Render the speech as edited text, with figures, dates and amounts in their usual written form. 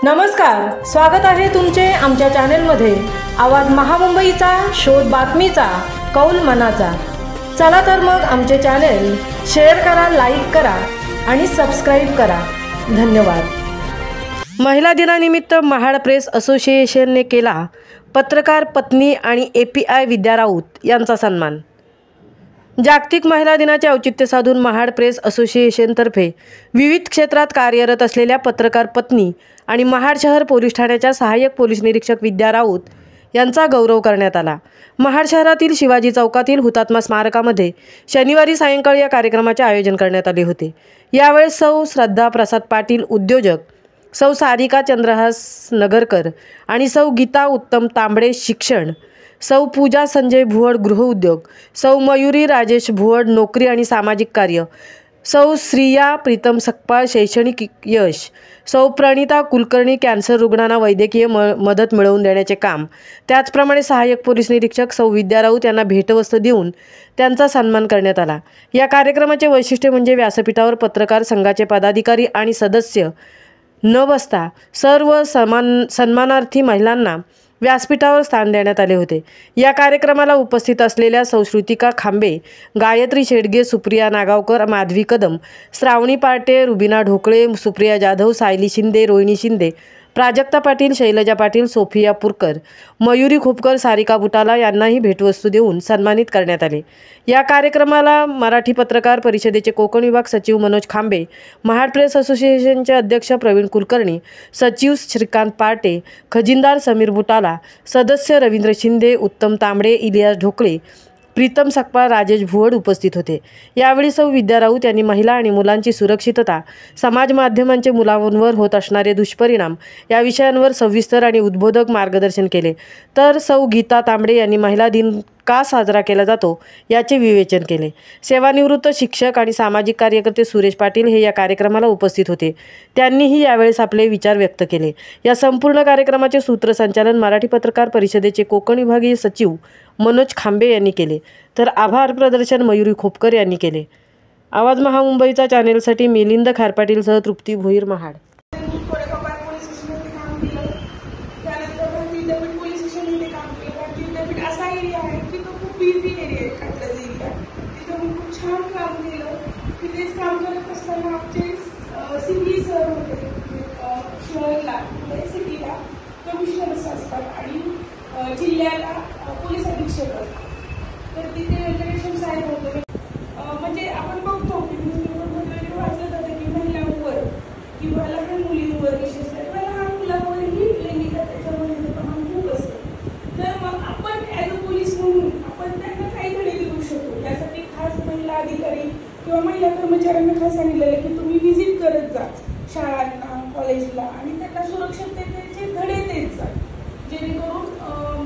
नमस्कार, स्वागत आहे तुमचे आमच्या चॅनलमध्ये। आवाज महामुंबईचा, शोध बातमीचा, कौल मनाचा। चला तर मग आमचे चॅनल शेअर करा, लाईक करा आणि सबस्क्राइब करा। धन्यवाद। महिला दिनानिमित्त महाड प्रेस असोसिएशनने केला पत्रकार पत्नी आणि API विद्या राऊत यांचा सन्मान। जागतिक महिला दिनाचे औचित्य साधून महाड प्रेस असोसिएशनतर्फे विविध क्षेत्रात कार्यरत असलेल्या पत्रकार पत्नी आणि महाड शहर पोलीस ठाण्याच्या सहाय्यक पोलीस निरीक्षक विद्या राऊत यांचा गौरव करण्यात आला। महाड शहरातील शिवाजी चौकातील हुतात्मा स्मारकामध्ये शनिवारी सायंकाळी या कार्यक्रमाचे आयोजन करण्यात आले होते। यावेळी सौ श्रद्धा प्रसाद पाटील उद्योजक, सौ सारिका चंद्रहास नगरकर आणि सौ गीता उत्तम तांबडे शिक्षण, सौ पूजा संजय भुवड गृहउद्योग, सौ मयुरी राजेश भुवड नोकरी आणि सामाजिक कार्य, सौ श्रिया प्रीतम सकपाळ शैक्षणिक यश, सौ प्रणिता कुलकर्णी कॅन्सर रुग्णांना वैद्यकीय मदत मिळवून देण्याचे काम। त्याचप्रमाणे सहाय्यक पोलीस निरीक्षक सौ विद्या राऊत यांना भेटवस्तू देऊन त्यांचा सन्मान करण्यात आला। या कार्यक्रमाचे वैशिष्ट्य म्हणजे व्यासपीठावर पत्रकार संघाचे पदाधिकारी आणि सदस्य न बसता सर्व सन्मानार्थी महिलांना व्यासपीठावर स्थान देण्यात आले होते। या कार्यक्रमाला उपस्थित असलेल्या सौ श्रुतिका खांबे, गायत्री शेडगे, सुप्रिया नागावकर, माधवी कदम, श्रावणी पार्टे, रुबिना ढोकळे, सुप्रिया जाधव, सायली शिंदे, रोहिणी शिंदे, प्राजक्ता पाटील, शैलजा पाटील, सोफिया पुरकर, मयुरी खोपकर, सारिका बुटाला यांनाही भेटवस्तू देऊन सन्मानित करण्यात आले। या कार्यक्रमाला मराठी पत्रकार परिषदेचे कोकण विभाग सचिव मनोज खांबे, महाड प्रेस असोसिएशनचे अध्यक्ष प्रवीण कुलकर्णी, सचिव श्रीकांत पार्टे, खजिनदार समीर बुटाला, सदस्य रवींद्र शिंदे, उत्तम तांबडे, इलियास ढोकळे, प्रीतम सकपाळ, राजेश भुवड उपस्थित होते। यावेळी सौ विद्या राऊत यांनी महिला आणि मुलांची सुरक्षितता, समाज माध्यमांचे मुलांवर होत असणारे दुष्परिणाम या विषयांवर सविस्तर आणि उद्बोधक मार्गदर्शन केले। तर सौ गीता तांबडे यांनी महिला दिन का साजरा केला जातो याचे विवेचन केले। सेवानिवृत्त शिक्षक आणि सामाजिक कार्यकर्ते सुरेश पाटील हे या कार्यक्रमाला उपस्थित होते। त्यांनीही यावेळेस आपले विचार व्यक्त केले। या संपूर्ण कार्यक्रमाचे सूत्रसंचालन मराठी पत्रकार परिषदेचे कोकण विभागीय सचिव मनोज खांबे यांनी केले, तर आभार प्रदर्शन मयुरी खोपकर यांनी केले। आवाज महामुंबईचा चॅनेलसाठी मिलिंद खारपाटीलसह तृप्ती भोईर, महाड। छान काम केलं। तिथे काम करत असताना आमचे सिटी सर होते, शहरला सिटीला कमिशनर्स असतात आणि जिल्ह्याला पोलीस अधीक्षक असतात। तर तिथे वेंकटेश्वर साहेब होते। म्हणजे आपण बघतो की न्यूजपेपरमध्ये वाचलं जातं की महिलांवर किंवा लहान मुलींवर, विशेषतः लहान मुलांवरही लैंगिक अत्याचाराचे प्रमाण खूप असतं। तर मग आपण ॲज अ पोलीस म्हणून आपण त्यांना काही धडे देऊ शकतो। यासाठी खास महिला अधिकारी किंवा महिला कर्मचाऱ्यांना खास सांगितलेलं की तुम्ही व्हिजिट करत जा शाळांना, कॉलेजला आणि त्यांना सुरक्षिततेचे धडे देत जा, जेणेकरून